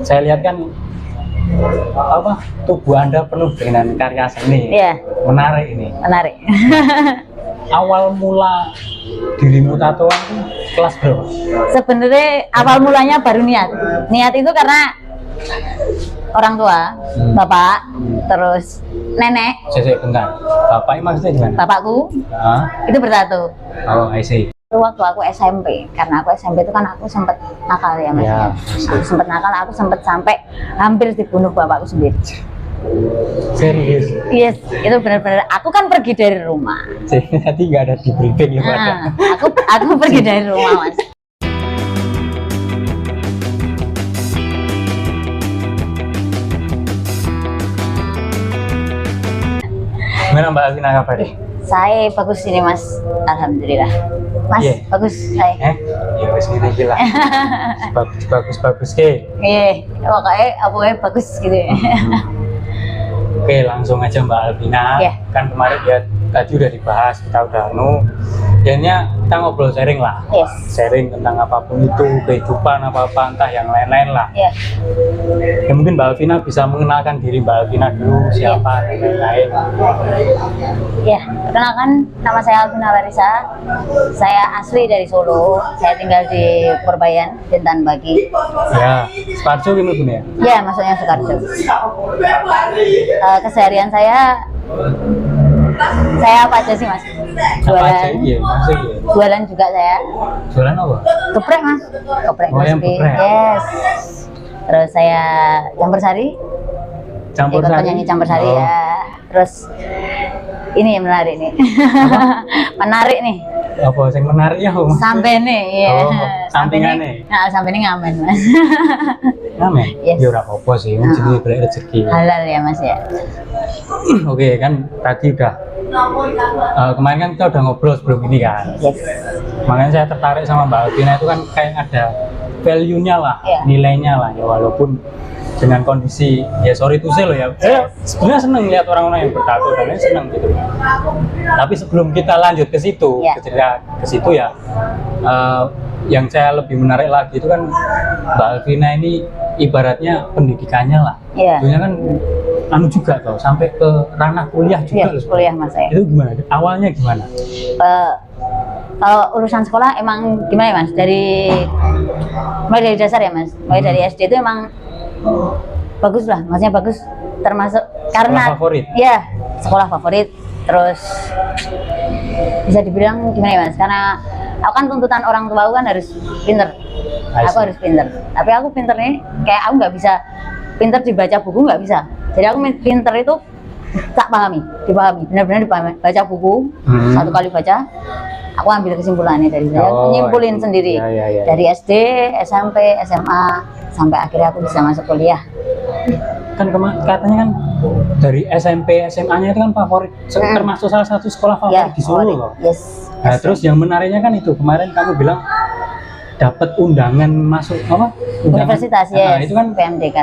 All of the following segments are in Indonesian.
saya lihat kan apa tubuh Anda penuh dengan karya seni. Iya. Menarik ini. Menarik. Awal mula dirimu tatoan itu kelas berapa? Sebenarnya awal mulanya baru niat. Niat itu karena orang tua, bapak, terus nenek. Saya bentar. Bapak ini maksudnya gimana? Bapakku itu bertato. Oh, I see. Itu waktu aku SMP, karena aku SMP itu kan aku sempat nakal ya mas. Ya, sempat nakal, aku sempat sampai hampir dibunuh bapakku sendiri. Serius? Yes, itu benar-benar. Aku kan pergi dari rumah. Jadi nggak ada di briefing ya Pak? Aku pergi dari rumah mas. Gimana Mbak Alvina kabarnya? Saya bagus ini mas, alhamdulillah. Mas, bagus saya. Ya wes ngene iki lah. Bagus ke. Iya, pokoknya apa bagus gitu. Oke, langsung aja Mbak Alvina. Kan kemarin ya tadi udah dibahas, kita udah jadinya kita ngobrol sharing lah. Yes. Sharing tentang apapun itu, kehidupan apa-apa, entah yang lain-lain lah. Ya, mungkin Mbak Alvina bisa mengenalkan diri Mbak Alvina dulu, siapa dan lain-lain. Ya, perkenalkan nama saya Alvina Larissa. Saya asli dari Solo. Saya tinggal di Purbayan, Dentan Bagi. Ya, Sukarjo gimana Bun ya? Ya, maksudnya Sukarjo. Keseharian saya apa aja sih mas? Jualan. Iya, maksudnya. Jualan juga saya. Jualan apa? Geprek mas. Geprek yang crispy. geprek. Yes. Terus saya campur sari. Campur ikut sari. penyanyi campur sari ya. Terus ini yang menarik nih. Menarik nih. Apa yang menarik ya Om? Sampai nih, ya. Sampingan nih. Nah, sampai ini ngamen mas. Ngamen? Yes. Ya udah apa sih, jadi beli rezeki. Halal ya mas ya. Oke, kan tadi udah kemarin kan kita udah ngobrol sebelum ini kan. Yes. Makanya saya tertarik sama Mbak Alvina itu kan kayak ada value-nya lah, nilainya lah ya, walaupun dengan kondisi ya sorry to say loh ya, saya sebenarnya seneng lihat orang-orang yang bertato dan lain seneng gitu. Tapi sebelum kita lanjut ke situ, ke situ ya, yang saya lebih menarik lagi itu kan Mbak Alvina ini ibaratnya pendidikannya lah, tentunya kan anu juga tuh sampai ke ranah kuliah juga loh. Kuliah mas ya. Itu gimana? Awalnya gimana? Kalau urusan sekolah emang gimana ya mas? Mulai dari dasar ya mas, mulai dari SD itu emang bagus lah, maksudnya bagus termasuk karena sekolah favorit. Ya, sekolah favorit. Terus bisa dibilang gimana ya mas? Karena aku kan tuntutan orang tua aku kan harus pinter. Aku harus pinter. Tapi aku pinternya kayak aku nggak bisa pinter dibaca buku, nggak bisa. Jadi aku pinter itu tak dipahami, benar-benar dipahami. Baca buku, satu kali baca, aku ambil kesimpulannya dari saya, nyimpulin sendiri. Dari SD, SMP, SMA, sampai akhirnya aku bisa masuk kuliah. Kan katanya kan dari SMP, SMA-nya itu kan favorit, termasuk salah satu sekolah favorit di Solo loh. Yes. Nah, terus yang menariknya kan itu kemarin kamu bilang dapat undangan masuk apa? Universitas ya. Nah, itu kan PMDK.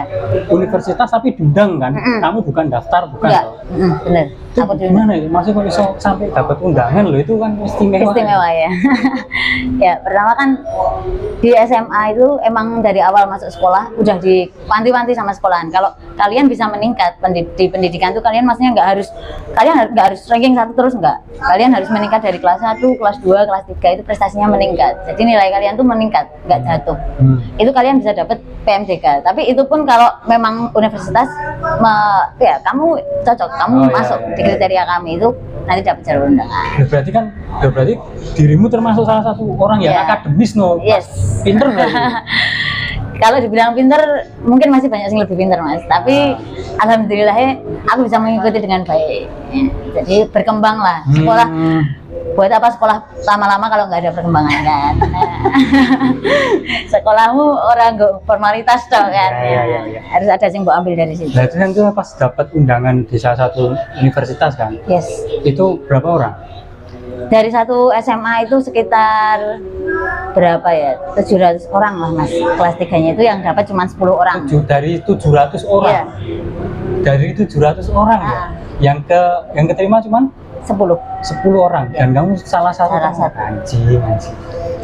Universitas tapi diundang kan? Kamu bukan daftar, bukan? Enggak. Bener. Itu gimana ya? Masih kok bisa sampai dapat undangan loh, itu kan istimewa. Istimewa ya. Ya, pertama kan di SMA itu emang dari awal masuk sekolah udah dipanti-panti sama sekolahan. Kalau kalian bisa meningkat di pendidikan tuh kalian maksudnya nggak harus ranking 1 terus enggak. Kalian harus meningkat dari kelas 1, kelas 2, kelas 3 itu prestasinya meningkat. Jadi nilai kalian tuh meningkat, nggak jatuh. Itu kalian bisa dapat PMDK. Tapi itu pun kalau memang universitas ya kamu cocok, kamu masuk di kriteria kami itu nanti dapat jalur undangan. Berarti dirimu termasuk salah satu orang yang akademis Yes. Pinter nggak? Kalau dibilang pinter, mungkin masih banyak yang lebih pinter mas. Tapi alhamdulillah aku bisa mengikuti dengan baik. Jadi berkembang lah sekolah. Buat apa sekolah lama-lama kalau nggak ada perkembangan kan? Sekolahmu orang nggak formalitas dong kan? Ya. Harus ada yang mau ambil dari situ. Nah itu kan tuh pas dapat undangan di salah satu universitas kan? Yes. Itu berapa orang? Dari satu SMA itu sekitar berapa ya? 700 orang lah mas. Kelas 3-nya itu yang dapat cuma 10 orang. Dari 700 orang? Iya. Dari 700 orang ya? Yang keterima cuma? 10 orang dan kamu salah satu. Anjing.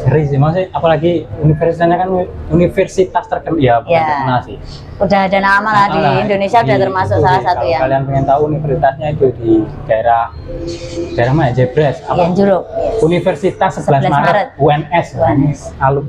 Ngeri sih, maksudnya apalagi universitasnya kan universitas terkenal, ya bukan terkenal sih. Udah ada nama lah di Indonesia, udah termasuk salah satu ya. Kalian pengen tahu universitasnya itu di daerah mana? Jebres. Jeruk. Universitas 11 Maret. UNS.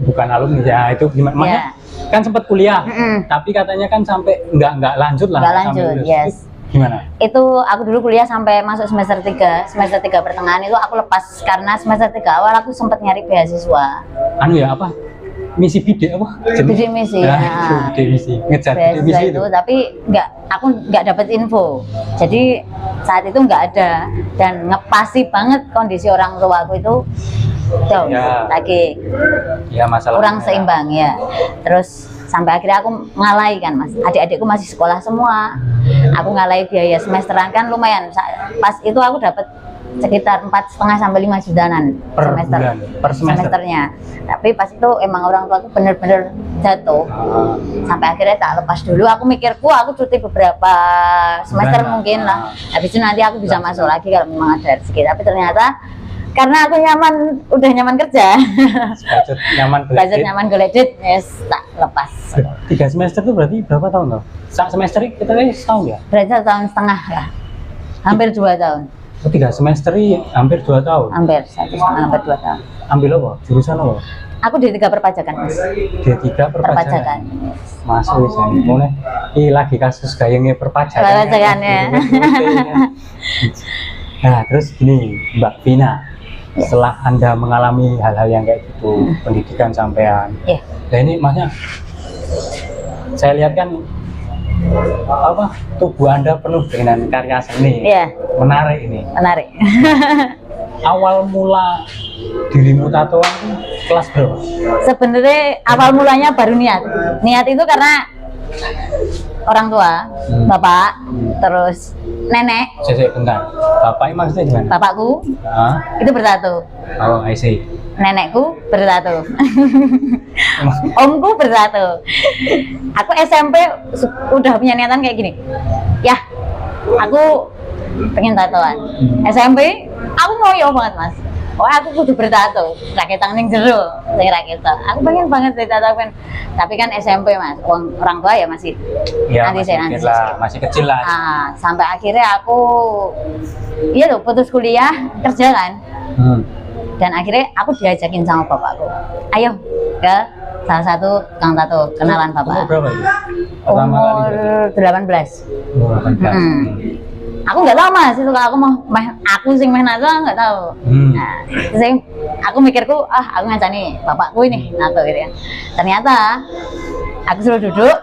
Bukan alumni ya, itu gimana? Makanya kan sempat kuliah, tapi katanya kan sampai nggak lanjut lah. Nggak lanjut, yes. Gimana? Itu aku dulu kuliah sampai masuk semester 3 pertengahan itu aku lepas karena semester 3 awal aku sempat nyari beasiswa. Anu ya apa? Misi bidik apa? Bidik misi. Bidik misi. Ngejar bidik misi itu. Tapi aku nggak dapet info. Jadi saat itu nggak ada dan ngepasi banget kondisi orang tua aku itu jauh lagi. Ya masalah. Kurang seimbang ya. Terus sampai akhirnya aku ngalai kan mas, adik-adikku masih sekolah semua, aku ngalai biaya semesteran kan lumayan. Pas itu aku dapat sekitar 4,5 sampai 5 jutaan per semesternya. Tapi pas itu emang orang tua aku bener-bener jatuh. Sampai akhirnya tak lepas dulu. Aku mikirku aku cuti beberapa semester mungkin lah. Habis itu nanti aku bisa masuk lagi kalau memang ada rezeki. Tapi ternyata karena aku udah nyaman kerja, budget nyaman goledit, yes, tak lepas. 3 semester itu berarti berapa tahun toh? Semester kita kan setahun ya? Berarti 1,5 tahun lah, hampir 2 tahun. 3 semester hampir 2 tahun? Hampir 1,5 hampir 2 tahun. Ambil apa? Jurusan apa? Aku D3 perpajakan mas. D3 perpajakan? Masuk bisa, mulai lagi kasus gayengnya perpajakan. Perpajakan ya. Nah terus gini Mbak Vina, setelah Anda mengalami hal-hal yang kayak gitu, pendidikan sampean, nah ini maksudnya saya lihat kan tubuh Anda penuh dengan karya seni, menarik ini. Menarik. Awal mula dirimu tatoan kelas berapa? Sebenarnya awal mulanya baru niat itu karena orang tua, bapak, terus nenek. Bentar. Bapak maksudnya gimana? Bapakku itu bertato. Oh, I see. Nenekku bertato. Omku bertato. Aku SMP udah punya niatan kayak gini. Ya, aku pengen tatoan. SMP aku mau banget mas. Oh aku kudu bertato, raketan ning jero, sing raketan. Aku pengen banget bertato kan. Tapi kan SMP mas, orang tua ya masih masih kecil lah. Sampai akhirnya aku putus kuliah, kerja kan. Dan akhirnya aku diajakin sama bapakku. Ayo ke salah satu tukang tato, kenalan bapak. Umur berapa itu? Umur 18. Umur 18. Aku nggak tahu mas itu kalau aku sing meh nato nggak tahu. Nah, aku mikirku aku ngancani bapakku ini nato gitu ya. Ternyata aku suruh duduk,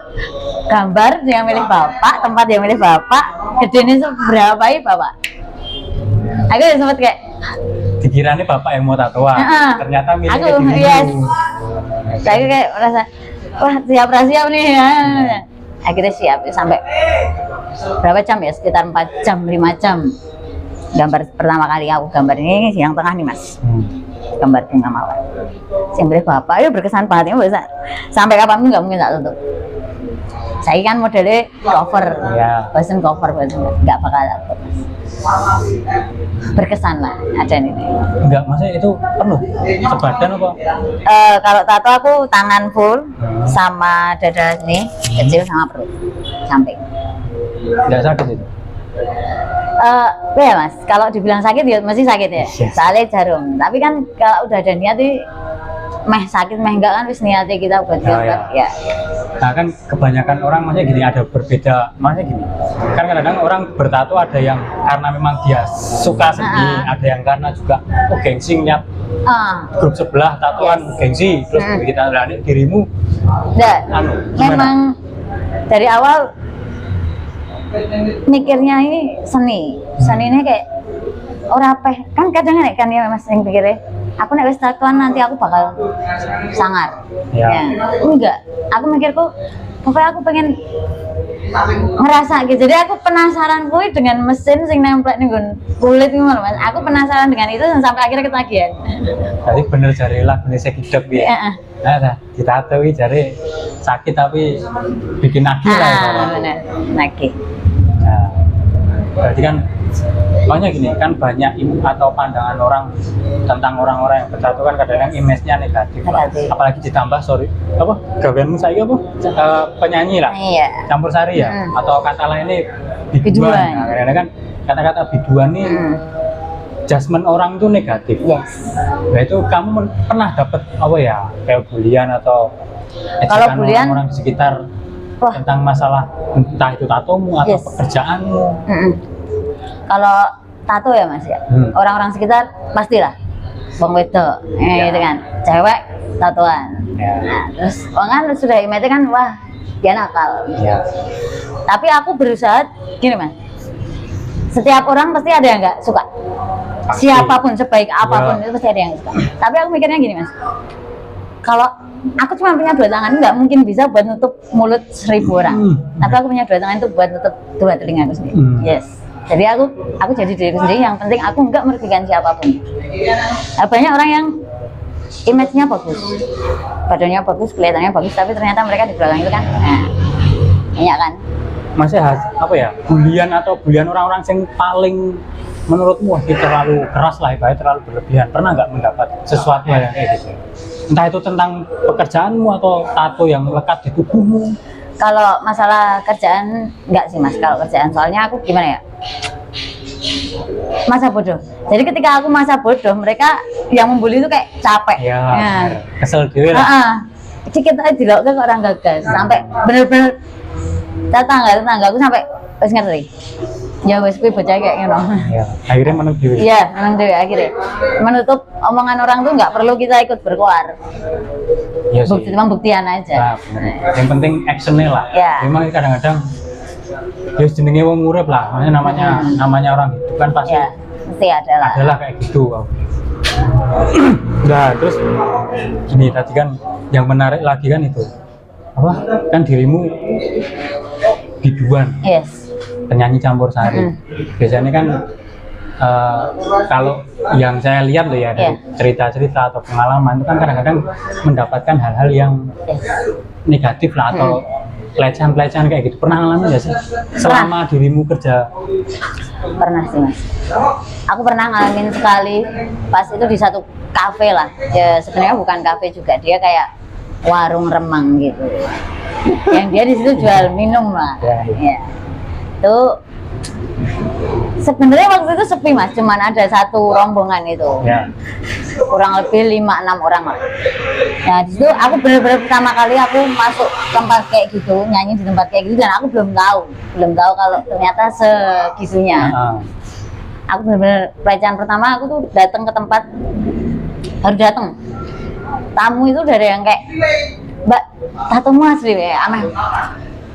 gambar yang milih bapak, tempat yang milih bapak, gedenya seberapa ya bapak. Aku sempat kayak dikiranya bapak yang mau tatoan, ternyata milihnya aku, dirimu. Saya kayak merasa wah siap nih ya. Akhirnya siap sampai berapa jam ya, sekitar 4 jam 5 jam gambar pertama kali aku gambar ini yang tengah nih mas. Gambar bunga mawar yang milih bapak itu berkesan banget ya, sampai kapanpun nggak mungkin tak tutup. Saya kan modelnya cover, bahasan cover nggak bakal tutup mas. Berkesan lah ada ini. Enggak, maksudnya itu penuh sebadan apa? Kalau tato aku tangan full sama dada sini kecil sama perut samping. Enggak sakit itu? Ya mas, kalau dibilang sakit ya masih sakit ya, soalnya jarum. Tapi kan kalau udah ada niat sih meh sakit meh enggak kan wis niatnya kita buat ya. Nah kan kebanyakan orang maksudnya gini, ada berbeda, maksudnya gini kan kadang-kadang orang bertato ada yang karena memang dia suka seni, ada yang karena juga gengsi lihat grup sebelah tatoan gengsi, terus kita berani dirimu memang dari awal mikirnya ini seninya kayak orang kan kadang kan ya mas yang pikirnya aku nek wis tatoan nanti aku bakal sangar. Enggak, aku mikirku pokoknya aku pengen ngerasa gitu. Jadi aku penasaran kuwi dengan mesin sing nempel ning kulit ngono mas. Aku penasaran dengan itu sampai akhirnya ketagihan. Jadi bener jare lagu saya hidup ya. Nah, ditato iki jare sakit tapi bikin nagih lah. Bener, nagih. Nah, berarti kan Makanya gini kan banyak atau pandangan orang tentang orang-orang yang bertato kan kadang-kadang image-nya negatif. Apalagi ditambah apa gaweanmu saya apa penyanyi lah, campur sari ya, atau kata lainnya biduan. Nah, kadang-kadang kan kata-kata biduan nih judgement orang itu negatif. Nah itu kamu pernah dapat apa ya kayak bulian atau ejekan orang-orang di sekitar tentang masalah entah itu tatomu atau pekerjaanmu? Kalau tato ya mas ya, orang-orang sekitar pastilah bang wedok, gitu kan, cewek tatoan. Nah, terus kan sudah image kan wah dia nakal. Tapi aku berusaha gini mas, setiap orang pasti ada yang nggak suka. Siapapun sebaik apapun itu pasti ada yang suka. Tapi aku mikirnya gini mas, kalau aku cuma punya 2 tangan nggak mungkin bisa buat nutup mulut 1000 orang. Tapi aku punya 2 tangan itu buat nutup 2 telinga aku sendiri. Jadi aku jadi diriku sendiri. Yang penting aku nggak merugikan siapapun. Nah, banyak orang yang image-nya bagus, badannya bagus, kelihatannya bagus, tapi ternyata mereka di belakang itu kan, banyak kan. Masih apa ya, bulian orang-orang yang paling menurutmu terlalu keras lah, terlalu berlebihan. Pernah nggak mendapat sesuatu yang kayak gitu? Entah itu tentang pekerjaanmu atau tato yang lekat di tubuhmu? Kalau masalah kerjaan enggak sih mas, kalau kerjaan soalnya aku gimana ya, masa bodoh. Jadi ketika aku masa bodoh, mereka yang membuli itu kayak capek. Kesel diri lah. Kita dilok ke orang gagal sampai bener-bener tetangga aku sampai wis ngerti. Ya wis kuwi bocah kayak ngono. Akhirnya menang dhewe. Menang dhewe akhirnya. Menutup omongan orang tuh nggak perlu kita ikut berkoar. Buktian aja. Yang penting actionnya lah. Memang kadang-kadang ya jenenge wong urip lah. Namanya orang hidup kan pasti adalah kayak gitu. Nah, terus gini tadi kan yang menarik lagi kan itu. Apa? Kan dirimu biduan. Penyanyi campur sari. Biasanya kan kalau yang saya lihat loh ya dari cerita-cerita atau pengalaman itu kan kadang-kadang mendapatkan hal-hal yang negatif lah atau pelecehan-pelecehan kayak gitu. Pernah ngalamin nggak sih selama dirimu kerja? Pernah sih mas. Aku pernah ngalamin sekali pas itu di satu kafe lah. Ya sebenarnya bukan kafe juga, dia kayak warung remang gitu. Yang dia di situ jual minum lah. Itu sebenarnya waktu itu sepi mas, cuman ada satu rombongan itu, kurang lebih 5-6 orang lah. Nah di situ aku benar-benar pertama kali aku masuk tempat kayak gitu, nyanyi di tempat kayak gitu, dan aku belum tahu kalau ternyata segitunya. Aku benar-benar pelecehan pertama aku tuh datang ke tempat, baru datang tamu itu dari yang kayak, mbak tatomu asli ya,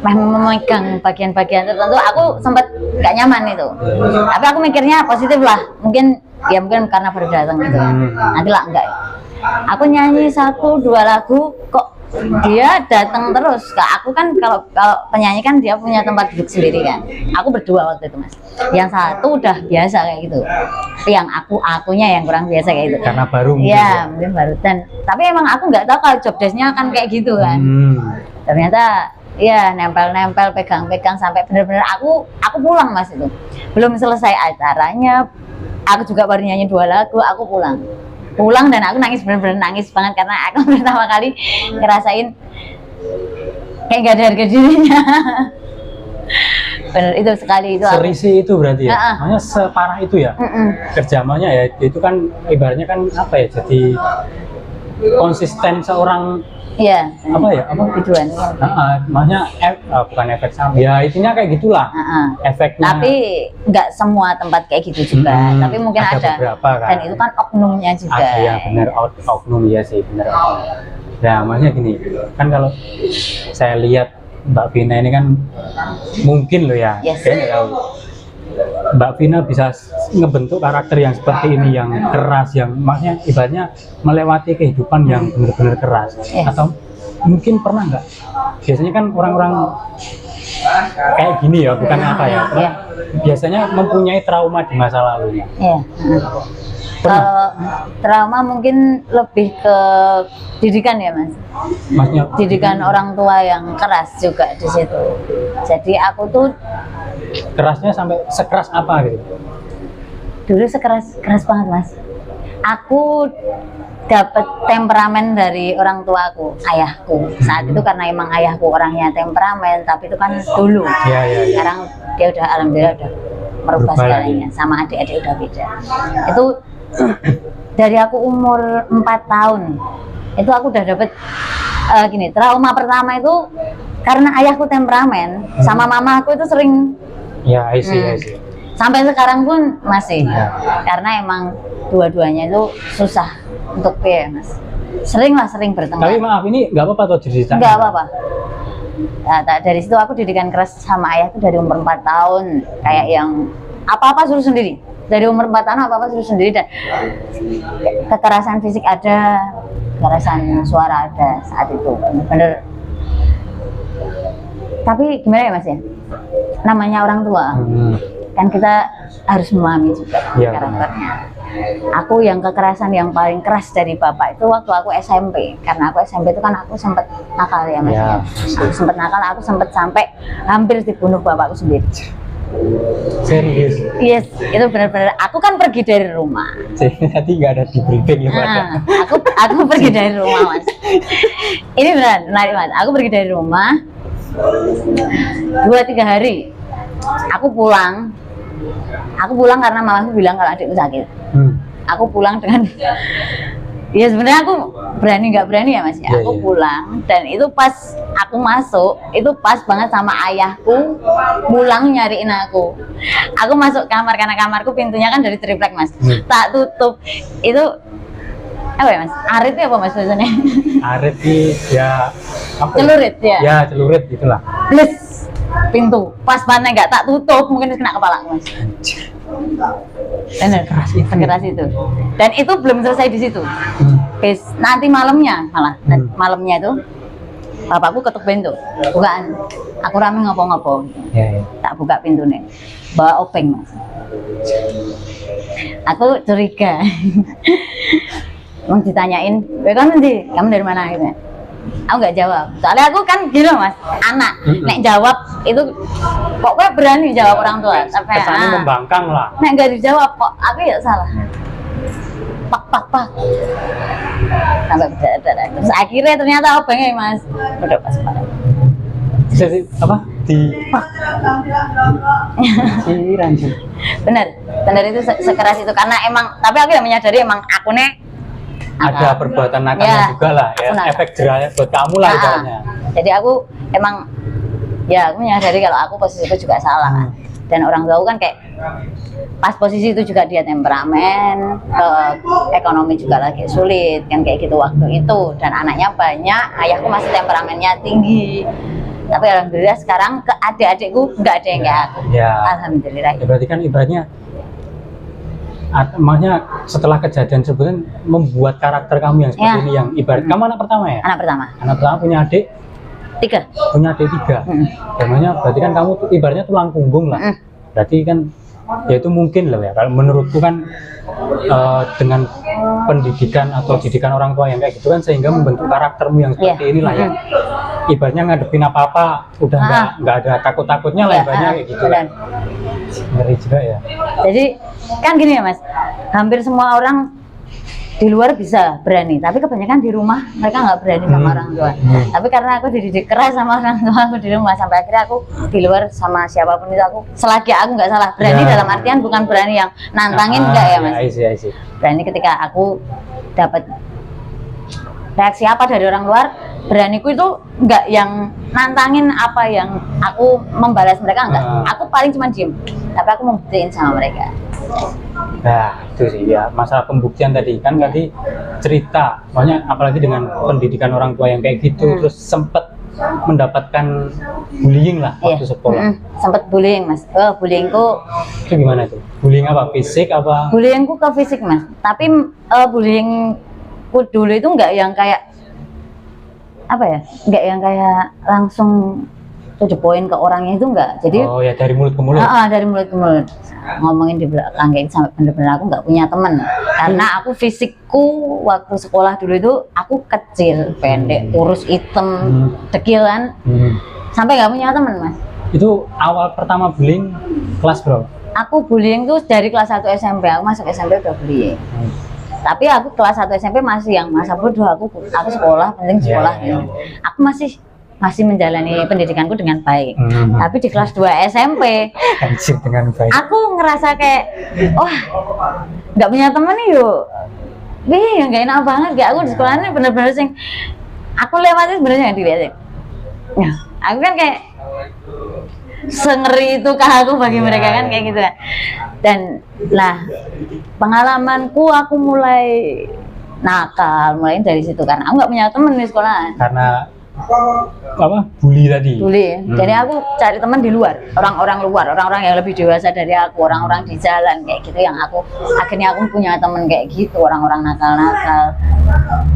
memegang bagian-bagian tertentu, aku sempat gak nyaman itu. Tapi aku mikirnya positif lah, mungkin karena baru datang gitu kan. Nanti lah enggak. Aku nyanyi 1-2 lagu kok dia datang terus. Aku kan kalau penyanyi kan dia punya tempat duduk sendiri kan. Aku berdua waktu itu mas. Yang satu udah biasa kayak gitu. Tapi yang akunya yang kurang biasa kayak gitu. Karena baru. Mungkin baru. Tapi emang aku nggak tahu kalau job desk-nya kan kayak gitu kan. Ternyata nempel-nempel, pegang-pegang sampai bener-bener aku pulang mas itu. Belum selesai acaranya, aku juga baru nyanyi 2 lagu, aku pulang dan aku nangis, bener-bener nangis banget karena aku pertama kali ngerasain kayak gak ada harga dirinya. Bener itu sekali itu. Serisi itu berarti ya? Makanya separah itu ya? Kerjamanya ya, itu kan ibaratnya kan apa ya, jadi konsisten seorang biduan. Makanya bukan efek samping. Ya intinya kayak gitulah. Efeknya. Tapi nggak semua tempat kayak gitu juga. Tapi mungkin ada. Beberapa, kan. Dan itu kan oknumnya juga. Ya benar, oknum ya sih benar. Nah makanya gini, kan kalau saya lihat Mbak Vina ini kan mungkin loh ya. Saya nggak tahu. Mbak Vina bisa ngebentuk karakter yang seperti ini, yang keras, yang maksudnya ibaratnya melewati kehidupan yang benar-benar keras. Atau mungkin pernah nggak? Biasanya kan orang-orang kayak gini ya, bukan apa ya? Biasanya mempunyai trauma di masa lalunya. Kalau trauma mungkin lebih ke didikan ya mas. Maksudnya didikan orang tua yang keras juga di situ. Jadi aku tuh kerasnya sampai sekeras apa gitu? dulu keras banget mas. Aku dapat temperamen dari orang tuaku, ayahku. Saat itu karena emang ayahku orangnya temperamen, tapi itu kan dulu. Sekarang dia udah alhamdulillah udah merubah segalanya, sama adik-adik udah beda. Itu dari aku umur 4 tahun, itu aku udah dapet gini, trauma pertama itu karena ayahku temperamen, sama mama aku itu sering. Ya, I see. Sampai sekarang pun masih, karena emang dua-duanya itu susah untuk mas. Sering bertengkar. Tapi maaf, ini nggak apa-apa atau cerita? Nggak apa-apa. Nah, dari situ aku didikan keras sama ayah itu dari umur 4 tahun, kayak yang apa-apa suruh sendiri. Dari umur 4 tahun apa-apa suruh sendiri, dan kekerasan fisik ada, kekerasan suara ada saat itu, bener-bener. Tapi gimana ya mas ya, namanya orang tua, kan kita harus memahami juga karakternya. Aku yang kekerasan yang paling keras dari bapak itu waktu aku SMP, karena aku SMP itu kan aku sempat nakal ya mas ya. Aku sempat nakal, aku sempat sampai hampir dibunuh bapakku sendiri. Serius? Yes, itu benar-benar. Aku kan pergi dari rumah. Nanti nggak ada di briefing ya Pak? Aku pergi dari rumah mas. Ini benar, menarik mas. Aku pergi dari rumah 2-3 hari. Aku pulang karena mamaku bilang kalau adikku sakit. Aku pulang dengan ya sebenarnya aku berani nggak berani ya mas ya. Aku pulang, dan itu pas aku masuk itu pas banget sama ayahku pulang nyariin aku. Aku masuk kamar karena kamarku pintunya kan dari triplek mas. Tak tutup itu apa ya mas? Arit itu apa mas biasanya? Arit ya apa? Celurit ya. Ya celurit gitulah. Plus pintu pas banget nggak tak tutup, mungkin kena kepala mas. Bener, sekeras itu. Dan itu belum selesai di situ. Nanti malamnya malamnya itu bapakku ketuk pintu, bukaan. Aku rame ngopo-ngopo. Tak buka pintu nih, bawa openg mas. Aku curiga. Mau ditanyain, kamu dari mana gitu. Aku nggak jawab, soalnya aku kan gitu mas, anak. Nek jawab itu pokoknya berani jawab orang tua. Sampai kesannya membangkang lah. Nek nggak dijawab kok aku ya salah. Pak. Sampai berdarah. Terus akhirnya ternyata obengnya mas, udah pas banget. Jadi apa? Di pak. Bener itu sekeras itu, karena emang. Tapi aku yang menyadari emang aku nih ada perbuatan nakalnya juga lah ya, efek jerahnya buat kamu lah ibaratnya. Jadi aku emang aku menyadari kalau aku posisiku juga salah. Dan orang tua kan kayak pas posisi itu juga dia temperamen, ekonomi juga lagi sulit kan kayak gitu waktu itu, dan anaknya banyak, ayahku masih temperamennya tinggi. Tapi alhamdulillah sekarang ke adik-adikku nggak ada yang kayak aku. Alhamdulillah. Ya, berarti kan ibaratnya makanya setelah kejadian tersebut membuat karakter kamu yang seperti ini, yang ibarat kamu anak pertama ya? Anak pertama punya adik 3. Punya adik 3. Namanya berarti kan kamu ibaratnya tulang punggung lah. Berarti kan ya itu mungkin lah ya. Kalau menurutku kan dengan pendidikan atau didikan orang tua yang kayak gitu kan sehingga membentuk karaktermu yang seperti inilah ya. Ibaratnya ngadepin apa-apa udah nggak ada takut-takutnya lah ibaratnya kayak gitu. Ngeri juga ya. Jadi kan gini ya mas, hampir semua orang di luar bisa berani, tapi kebanyakan di rumah mereka nggak berani sama orang tua. Tapi karena aku dididik keras sama orang tua aku di rumah, sampai akhirnya aku di luar sama siapapun itu aku, selagi aku nggak salah berani, dalam artian bukan berani yang nantangin enggak ya mas. I see. Berani ketika aku dapat reaksi apa dari orang luar, beraniku itu nggak yang nantangin apa yang aku membalas mereka, enggak. Aku paling cuma diem, tapi aku membuktiin sama mereka. Nah itu sih ya, masalah pembuktian tadi kan tadi cerita, makanya apalagi dengan pendidikan orang tua yang kayak gitu, terus sempet mendapatkan bullying lah waktu sekolah. Sempet bullying mas. Bullyingku itu gimana tuh? Bullying apa? Fisik apa? Bullyingku ke fisik mas, tapi bullyingku dulu itu nggak yang kayak apa ya, nggak yang kayak langsung to the point ke orangnya, itu enggak. Jadi dari mulut ke mulut. Dari mulut ke mulut. Ngomongin di belakang kayak sampai bener-bener aku nggak punya teman. Karena aku fisikku waktu sekolah dulu itu aku kecil, pendek, kurus, hitam, dekil kan. Sampai nggak punya teman mas. Itu awal pertama bullying kelas berapa? aku bullying tuh dari kelas 1 SMP, aku masuk SMP udah bullying. Tapi aku kelas 1 SMP masih yang masa bodoh, aku sekolah, penting sekolah. Aku masih menjalani pendidikanku dengan baik. Tapi di kelas 2 SMP dengan baik. aku ngerasa kayak wah nggak punya temen yuk. Yang gak enak banget, kayak aku di sekolah ini bener-bener sing aku lewatin sebenarnya nggak dilihatin. Ya, aku kan kayak sengeri itu kah aku bagi mereka kan kayak gitu kan. Dan lah pengalamanku aku mulai nakal mulai dari situ karena aku nggak punya temen di sekolah. Karena apa? Bully tadi. Bully. Jadi aku cari teman di luar, orang-orang luar, orang-orang yang lebih dewasa dari aku, orang-orang di jalan kayak gitu yang akhirnya aku punya teman kayak gitu, orang-orang nakal-nakal.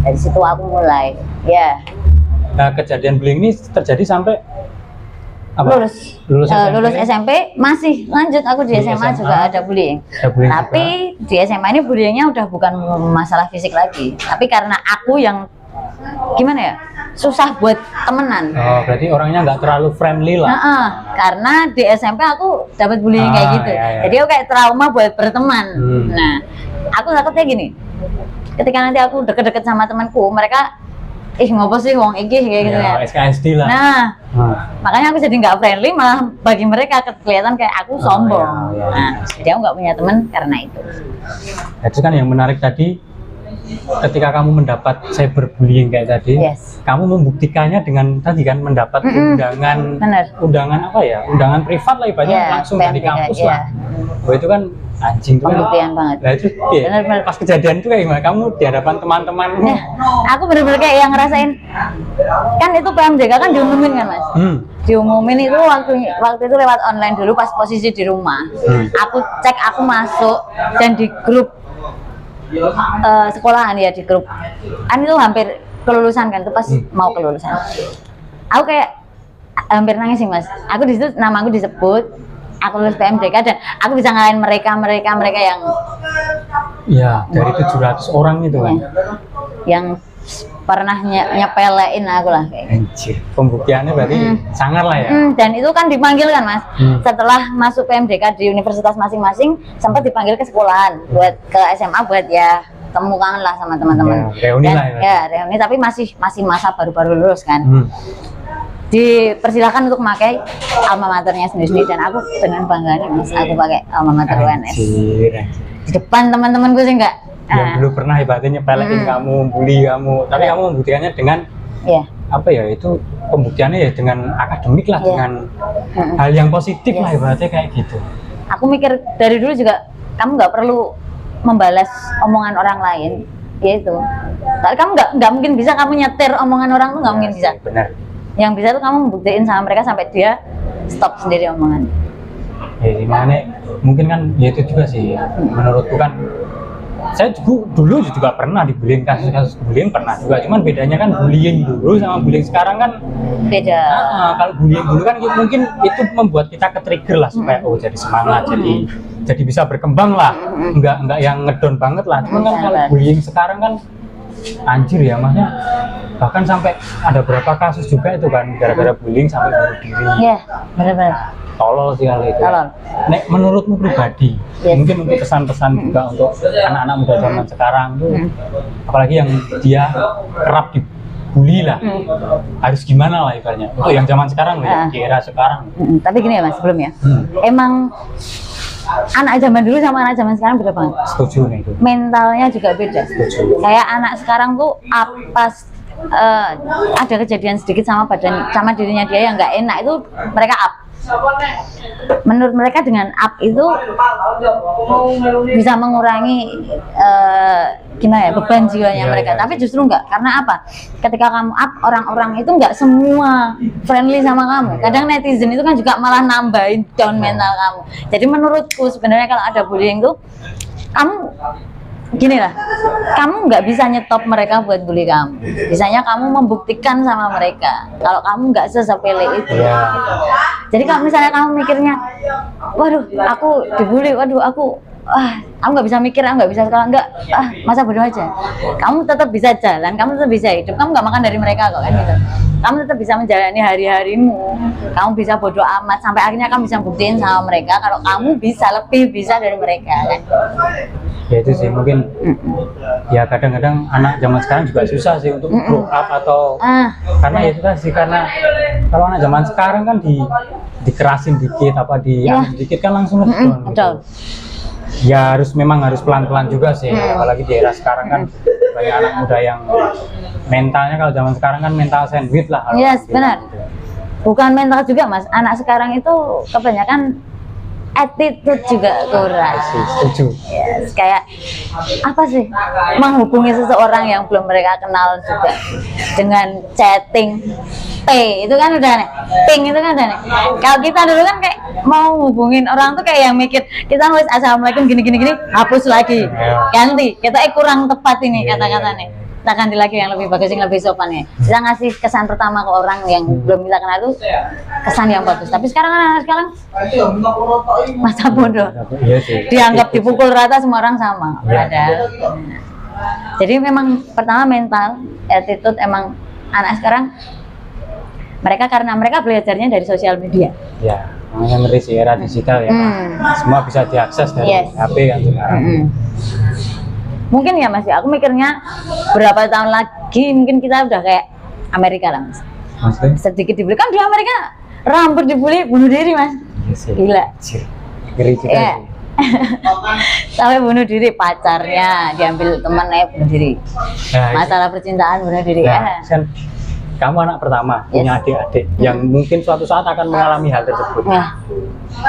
Dari situ aku mulai, ya. Nah, kejadian bullying ini terjadi sampai apa? Lulus SMP masih lanjut aku di SMA juga ada bullying. Tapi di SMA ini bullyingnya udah bukan masalah fisik lagi, tapi karena aku yang gimana ya, susah buat temenan. Oh, berarti orangnya nggak terlalu friendly lah. Karena di SMP aku dapat bullying kayak gitu. Iya. Jadi aku kayak trauma buat berteman. Nah, aku takutnya gini. Ketika nanti aku deket-deket sama temanku, mereka ngopo sih wong iki kayak gitu ya. SKSD lah. Nah, makanya aku jadi nggak friendly, malah bagi mereka kelihatan kayak aku sombong. Nah, jadi aku nggak punya teman karena itu. Itu kan yang menarik tadi. Ketika kamu mendapat cyberbullying kayak tadi, kamu membuktikannya dengan tadi kan mendapat undangan apa ya, undangan privat lah ibaratnya langsung dari kampus lah. Oh itu kan anjing tuh pembuktian banget. Nah itu pas kejadian itu kayak gimana? Kamu di hadapan teman-temanmu? Aku bener-bener kayak yang ngerasain, kan itu PMDK kan diumumin kan mas? Diumumin itu waktu itu lewat online dulu pas posisi di rumah. Aku cek, aku masuk dan di grup sekolahan ya, di grup kan itu hampir kelulusan kan, itu pas mau kelulusan aku kayak hampir nangis sih mas. Aku di situ nama aku disebut, aku lulus PMDK dan aku bisa ngalahin mereka yang ya dari 700 orang itu kan yang pernah nyepelein aku lah kayak anjir. Pembuktiannya berarti sangar lah ya. Dan itu kan dipanggil kan mas, setelah masuk PMDK di universitas masing-masing sempat dipanggil ke sekolahan buat ke SMA buat ya temu kangen lah sama teman-teman. Reuni lah ya. Reuni, tapi masih masa baru lulus kan. Dipersilakan untuk memakai alma maternya sendiri dan aku dengan bangganya mas, aku pakai alma mater UNS. Di depan teman-temanku sih enggak. Yang dulu pernah ibaratnya nyepelein kamu, bully kamu, tapi kamu membuktikannya dengan apa ya, itu pembuktiannya ya dengan akademik lah, dengan hal yang positif lah ibaratnya kayak gitu. Aku mikir dari dulu juga kamu nggak perlu membalas omongan orang lain, yaitu kamu nggak mungkin bisa kamu nyetir omongan orang tuh, nggak mungkin bisa. Benar. Yang bisa tuh kamu membuktiin sama mereka sampai dia stop sendiri omongan. Ya gimana? Mungkin kan ya itu juga sih. Menurutku kan saya dulu juga pernah dibullying, kasus bullying pernah juga, cuman bedanya kan bullying dulu sama bullying sekarang kan beda. Kalau bullying dulu kan mungkin itu membuat kita ke-trigger lah supaya jadi semangat, jadi bisa berkembang lah, enggak yang ngedon banget lah. Cuman kan kalau bullying sekarang kan anjir ya, maksudnya bahkan sampai ada berapa kasus juga itu kan gara-gara bullying sampai bunuh diri. Iya, benar-benar. Tolol sih kalau itu. Tolol. Nek menurutmu pribadi, mungkin untuk pesan-pesan juga untuk anak-anak muda zaman sekarang tuh, apalagi yang dia kerap dibully lah, harus gimana lah ibaratnya. Untuk yang zaman sekarang ya, di era sekarang. Tapi gini ya mas, sebelumnya, emang anak zaman dulu sama anak zaman sekarang beda banget. Setuju nih itu. Mentalnya juga beda. Setuju. Kayak anak sekarang tuh ada kejadian sedikit sama dirinya dia yang nggak enak itu mereka up. Menurut mereka dengan up itu bisa mengurangi gimana ya, beban jiwanya mereka. Tapi justru enggak, karena apa? Ketika kamu up, orang-orang itu enggak semua friendly sama kamu. Kadang netizen itu kan juga malah nambahin down mental kamu. Jadi menurutku sebenarnya kalau ada bullying tuh, kamu gini lah, kamu nggak bisa nyetop mereka buat bully kamu. Bisanya kamu membuktikan sama mereka kalau kamu nggak sesepele itu. Jadi kalau misalnya kamu mikirnya, waduh aku dibully, waduh aku aku nggak bisa mikir, aku nggak bisa sekolah, nggak, masa bodoh aja. Kamu tetap bisa jalan, kamu tetap bisa hidup, kamu nggak makan dari mereka kok kan gitu. Kamu tetap bisa menjalani hari-harimu, kamu bisa bodoh amat sampai akhirnya kamu bisa buktiin sama mereka kalau kamu bisa lebih bisa dari mereka kan. Ya itu sih mungkin ya kadang-kadang anak zaman sekarang juga susah sih untuk grow up atau karena ya itu sih karena kalau anak zaman sekarang kan dikerasin dikit apa dikit kan langsung ngedown gitu. Ya memang harus pelan-pelan juga sih, apalagi di era sekarang kan banyak anak muda yang mentalnya kalau zaman sekarang kan mental sandwich lah. Yes, benar. Bukan mental juga mas, anak sekarang itu kebanyakan attitude juga kurang. Setuju. Yes, kayak apa sih menghubungi seseorang yang belum mereka kenal juga dengan chatting itu kan udah nih, ping itu kan udah nih. Kalau kita dulu kan kayak mau hubungin orang tuh kayak yang mikir kita nulis assalamualaikum gini hapus lagi ganti kita kurang tepat ini kata-kata nih. Kita ganti lagi yang lebih bagus, yang lebih sopan ya. Kita ngasih kesan pertama ke orang yang belum kita kenal itu kesan yang bagus. Tapi sekarang anak sekarang masa bodoh. Dianggap dipukul rata semua orang sama. Padahal. Jadi memang pertama mental, attitude emang anak sekarang karena mereka belajarnya dari sosial media. Ya, makanya ngeri sih era digital ya. Semua bisa diakses dari HP kan sekarang. Mungkin ya mas, aku mikirnya berapa tahun lagi mungkin kita udah kayak Amerika lah mas. Maksudnya? Sedikit dibully, kan di Amerika rambut dibully bunuh diri mas. Gila. Ngeri juga sih. Sampai bunuh diri, pacarnya diambil temannya bunuh diri. Masalah percintaan bunuh diri. Kamu anak pertama, punya adik-adik yang mungkin suatu saat akan mengalami hal tersebut.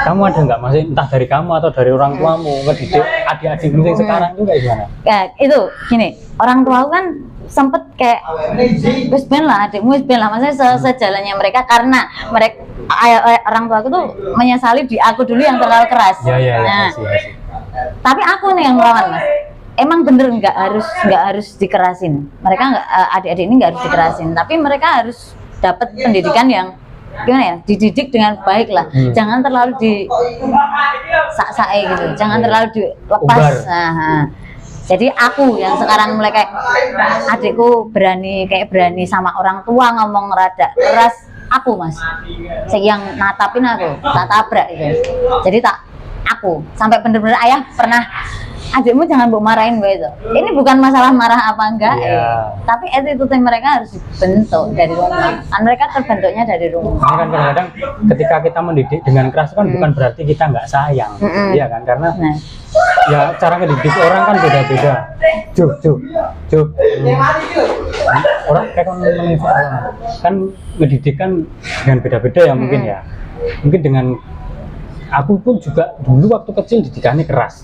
Kamu ada nggak masih entah dari kamu atau dari orang tuamu ngedidik adik-adikmu yang sekarang itu kayak gimana? Ya itu gini, orang tua kan sempet kayak wis ben lah adikmu wis ben lah, maksudnya sejalannya mereka karena mereka orang tua aku tuh menyesali di aku dulu yang terlalu keras. Tapi aku nih yang melawan mas. Emang bener nggak harus dikerasin. Mereka nggak adik-adik ini nggak harus dikerasin, tapi mereka harus dapat pendidikan yang gimana ya, dididik dengan baik lah. Jangan terlalu sak-sae gitu, jangan terlalu dilepas. Jadi aku yang sekarang mulai kayak adikku berani sama orang tua ngomong rada keras, aku mas, yang natapin aku, tak tabrak gitu. Jadi aku sampai bener-bener ayah pernah, adikmu jangan marahin gue itu. Ini bukan masalah marah apa enggak, tapi attitude mereka harus dibentuk dari rumah. Kan mereka terbentuknya dari rumah. Ini kan kadang-kadang ketika kita mendidik dengan keras kan bukan berarti kita nggak sayang, iya kan? Karena ya cara mendidik orang kan beda-beda. Orang kayak kan mendidik kan dengan beda-beda ya mungkin ya. Mungkin dengan aku pun juga dulu waktu kecil didikannya keras.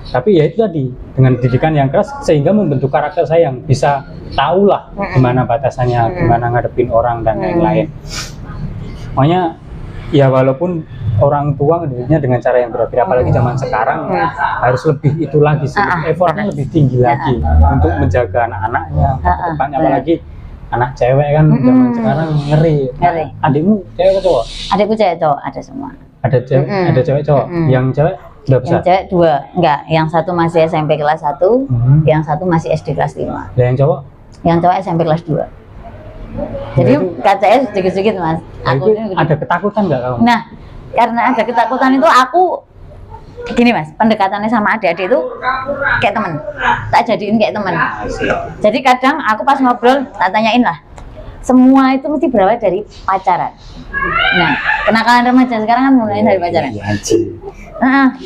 Tapi ya itu tadi, dengan didikan yang keras sehingga membentuk karakter saya yang bisa tahulah gimana batasannya, gimana ngadepin orang dan lain-lain. Makanya ya walaupun orang tua ngedidiknya dengan cara yang berbeda, apalagi zaman sekarang harus lebih itu lagi sih, effortnya lebih tinggi lagi untuk menjaga anak-anaknya ke depannya, apalagi anak cewek kan zaman sekarang ngeri. Adikmu cewek atau cowok? Adikku cewek cowok, ada semua. Ada cewek cowok. Yang cewek udah besar? Yang cewek 2, enggak. Yang satu masih SMP kelas 1, yang satu masih SD kelas 5. Dan yang cowok? Yang cowok SMP kelas 2. Jadi KCS sedikit-sedikit mas. Aku ada ketakutan nggak kamu? Nah, karena ada ketakutan itu aku gini mas, pendekatannya sama adik-adik itu kayak teman. Tak jadiin kayak teman. Jadi kadang aku pas ngobrol, tak tanyain lah. Semua itu mesti berawal dari pacaran. Nah, kenakalan remaja sekarang kan mulai dari pacaran.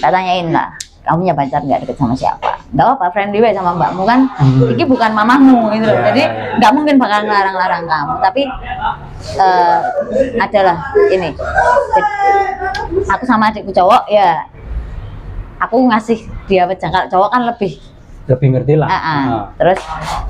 Tak tanyain lah, kamu punya pacar nggak, deket sama siapa? Nggak apa-apa, friendly way sama mbakmu kan. Ini bukan mamahmu gitu loh. Jadi nggak mungkin bakal ngelarang-larang kamu. Tapi adalah ini. Aku sama adikku cowok ya, aku ngasih dia pegang. Kalau cowok kan lebih ngerti lah. Terus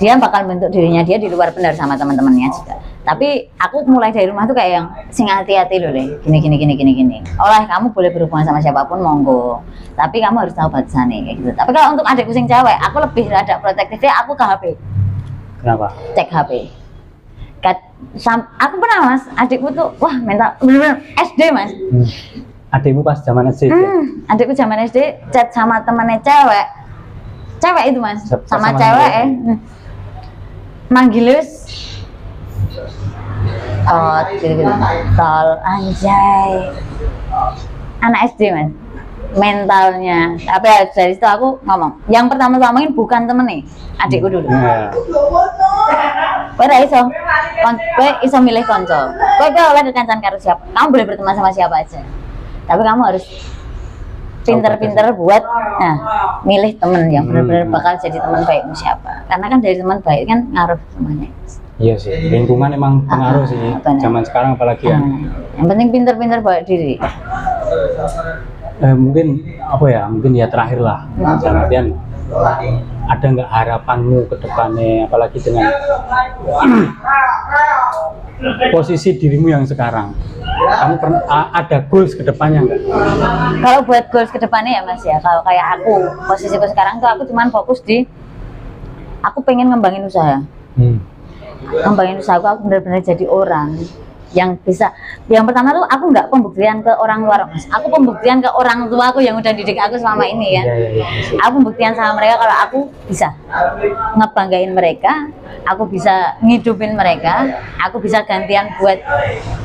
dia bakal bentuk dirinya dia di luar benar sama teman-temannya juga. Tapi aku mulai dari rumah tuh kayak yang sing hati-hati loh deh. Gini. Oleh kamu boleh berhubungan sama siapapun monggo. Tapi kamu harus tahu batasannya kayak gitu. Tapi kalau untuk adikku sing cewek, aku lebih rada protektifnya, aku ke HP. Kenapa? Cek HP. Aku pernah mas, adikku tuh wah mental bener-bener SD mas. Adikmu pas zaman SD ya? Adikku zaman SD chat sama temennya cewek itu mas, sama cewek manggilus gitu tol anjay, anak SD mas mentalnya. Tapi dari situ aku ngomong, yang pertama ngomongin bukan temen nih, adikku dulu. Kowe iso milih konco, kowe oleh kekancan karo siapa, kamu boleh berteman sama siapa aja, tapi kamu harus pinter-pinter buat milih temen yang benar-benar bakal jadi teman baikmu siapa, karena kan dari teman baik kan ngaruh semuanya. Iya sih, lingkungan emang pengaruh sih zaman sekarang apalagi ya. Yang penting pinter-pinter bawa diri. Mungkin ya terakhir lah, dalam artian ada nggak harapanmu ke depannya, apalagi dengan posisi dirimu yang sekarang, kamu ada goals ke depannya nggak? Kalau buat goals ke depannya ya mas ya, kalau kayak aku posisiku sekarang tuh aku cuman fokus di aku pengen ngembangin usaha. Ngembangin usaha aku benar-benar jadi orang yang bisa. Yang pertama tuh aku nggak pembuktian ke orang luar mas, aku pembuktian ke orang tua aku yang udah didik aku selama ini ya. Aku pembuktian sama mereka kalau aku bisa ngebanggain mereka, aku bisa ngidupin mereka, aku bisa gantian buat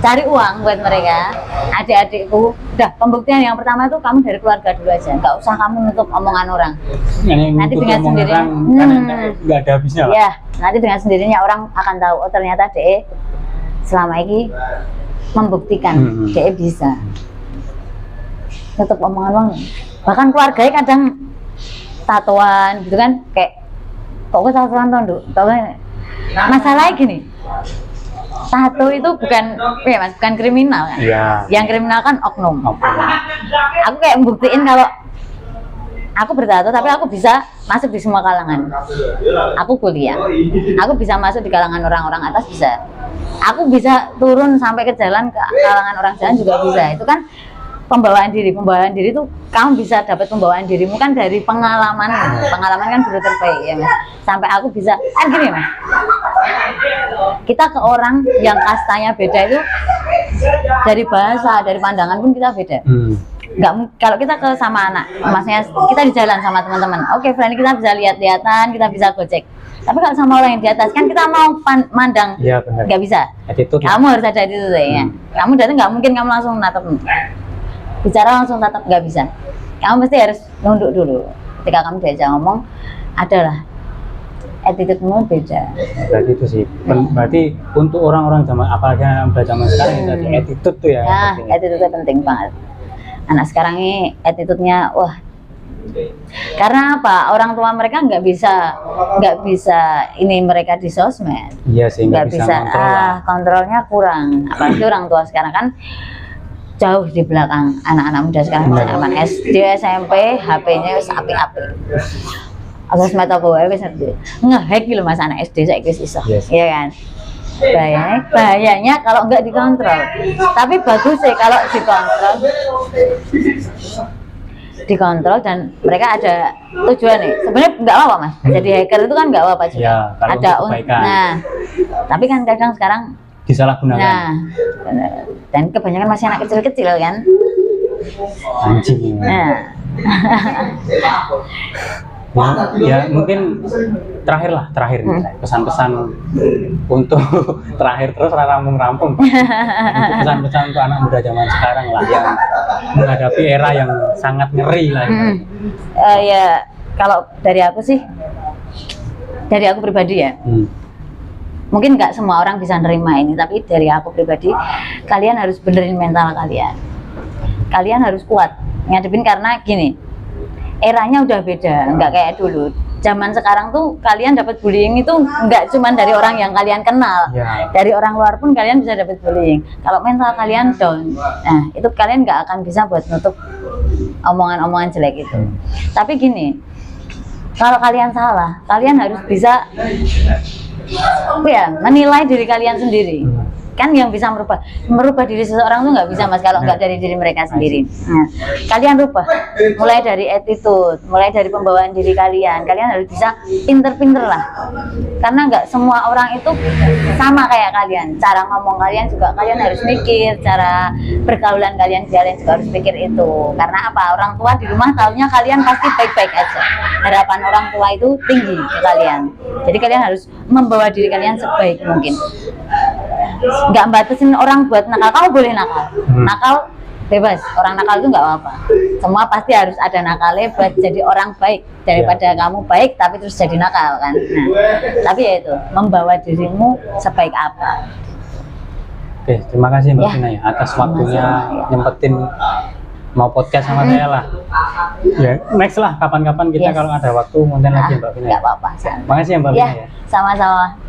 cari uang buat mereka, adik-adikku. Udah, pembuktian yang pertama tuh kamu dari keluarga dulu aja, nggak usah kamu nutup omongan orang. Nanti dengan sendirinya nggak ada habisnya lah. Ya, nanti dengan sendirinya orang akan tahu, oh ternyata selama ini membuktikan dia bisa tutup omongan orang. Bahkan keluarganya kadang tatoan gitu kan, kayak kok tatoan tuh masalahnya gini, tato itu bukan mas, bukan kriminal kan yang kriminal kan oknum. Aku kayak membuktiin kalau aku bertato tapi aku bisa masuk di semua kalangan. Aku kuliah, aku bisa masuk di kalangan orang-orang atas, bisa. Aku bisa turun sampai ke jalan, ke kalangan orang jalan juga bisa. Itu kan pembawaan diri. Pembawaan diri itu kamu bisa dapat pembawaan dirimu kan dari pengalaman. Pengalaman kan guru terbaik ya mas. Sampai aku bisa, gini mas, kita ke orang yang kastanya beda itu dari bahasa, dari pandangan pun kita beda. Nggak, kalau kita ke sama anak, maksudnya kita di jalan sama teman-teman, oke, friendly, kita bisa lihat-lihatan, kita bisa gojek. Tapi kalau sama orang yang di atas kan kita mau mandang, nggak bisa. Kamu harus ada itu ya. Kamu datang nggak mungkin kamu langsung natap, bicara langsung tatap, nggak bisa. Kamu mesti harus nunduk dulu. Ketika kamu diajak ngomong, adalah attitude-mu beda. Berarti itu sih. Berarti untuk orang-orang zaman, apalagi anak muda zaman sekarang itu attitude tuh ya. Nah, attitude penting banget. Anak sekarang ini attitude-nya wah. Karena apa? Orang tua mereka nggak bisa ini mereka di sosmed. Iya sih, nggak bisa kontrolnya kurang. Apalagi orang tua sekarang kan jauh di belakang anak-anak muda sekarang. Zaman SD, SMP, HP-nya wis api-api. Sosmed apa wae wis nge-hack lho mas anak SD saiki wis iso. Iya kan? Bahayanya kalau nggak dikontrol. Tapi bagus sih kalau dikontrol dan mereka ada tujuan nih. Sebenarnya nggak apa-apa mas. Jadi hacker itu kan nggak apa-apa juga. Ya, ada tapi kan kadang sekarang disalahgunakan. Nah, dan kebanyakan masih anak kecil-kecil kan. Anjing. Nah. Ya mungkin terakhir pesan-pesan untuk terakhir terus rampung untuk pesan-pesan untuk anak muda zaman sekarang lah yang menghadapi era yang sangat ngeri lah. Ya kalau dari aku sih, dari aku pribadi ya, mungkin nggak semua orang bisa nerima ini, tapi dari aku pribadi, kalian harus benerin mental kalian. Kalian harus kuat ngadepin, karena gini, eranya udah beda, nggak kayak dulu. Zaman sekarang tuh kalian dapat bullying itu nggak cuma dari orang yang kalian kenal, dari orang luar pun kalian bisa dapat bullying. Kalau mental kalian down, nah itu kalian nggak akan bisa buat nutup omongan-omongan jelek itu. Tapi gini, kalau kalian salah, kalian harus bisa menilai diri kalian sendiri. kan yang bisa merubah diri seseorang tuh nggak bisa mas kalau nggak dari diri mereka sendiri. Nah, kalian rubah mulai dari attitude, mulai dari pembawaan diri kalian harus bisa pinter-pinter lah, karena nggak semua orang itu sama kayak kalian. Cara ngomong kalian juga kalian harus mikir, cara pergaulan kalian juga harus pikir itu. Karena apa, orang tua di rumah tahunya kalian pasti baik-baik aja, harapan orang tua itu tinggi ke kalian, jadi kalian harus membawa diri kalian sebaik mungkin. Nggak batasin orang buat nakal, kamu boleh nakal bebas, orang nakal itu nggak apa-apa, semua pasti harus ada nakalnya buat jadi orang baik, daripada kamu baik tapi terus jadi nakal kan. Nah, tapi ya itu, membawa dirimu sebaik apa. Oke, terima kasih Mbak Vina ya atas waktunya nyempetin mau podcast sama saya lah. Ya, next lah kapan-kapan kita kalau ada waktu konten lagi Mbak Vina. Nggak apa-apa. Makasih ya Mbak Vina ya. Sama-sama.